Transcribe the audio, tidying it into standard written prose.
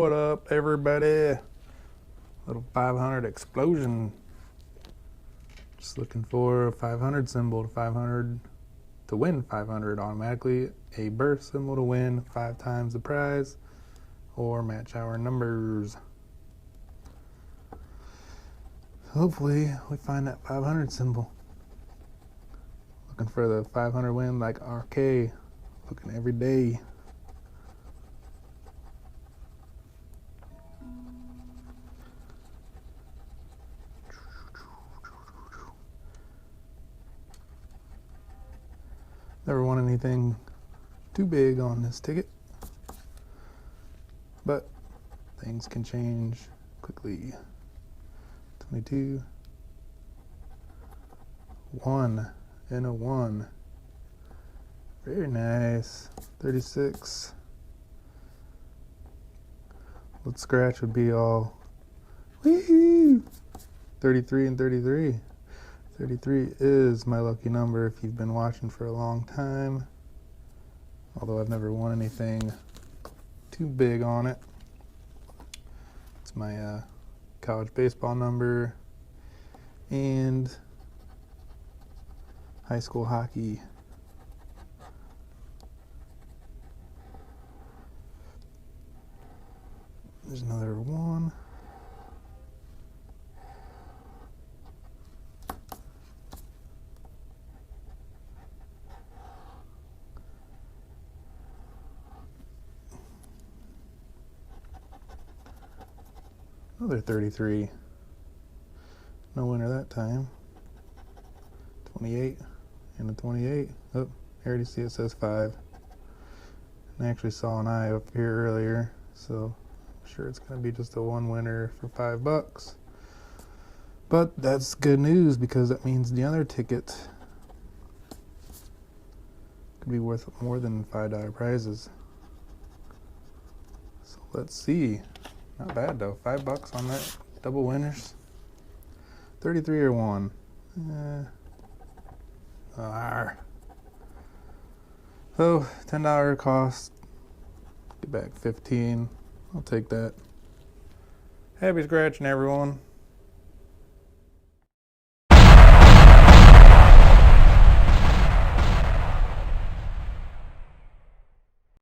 What up, everybody? Little 500 explosion. Just looking for a 500 symbol to win 500 automatically. A burst symbol to win 5 times the prize, or match our numbers. Hopefully we find that 500 symbol. Looking for the 500 win like RK. Looking every day. Never won anything too big on this ticket, but things can change quickly. 22, 1 and a 1. Very nice. 36. Let's scratch would be all woohoo. 33 and 33. 33 is my lucky number if you've been watching for a long time. Although I've never won anything too big on it. It's my college baseball number and high school hockey. There's another 1. Another 33. No winner that time. 28 and a 28. Oh, I already see it says 5. And I actually saw an eye up here earlier, so I'm sure it's going to be just a 1 winner for $5. But that's good news because that means the other ticket could be worth more than $5 prizes. So let's see. Not bad though, $5 on that double winners. 33 or 1. So $10 cost. Get back 15. I'll take that. Happy scratching, everyone.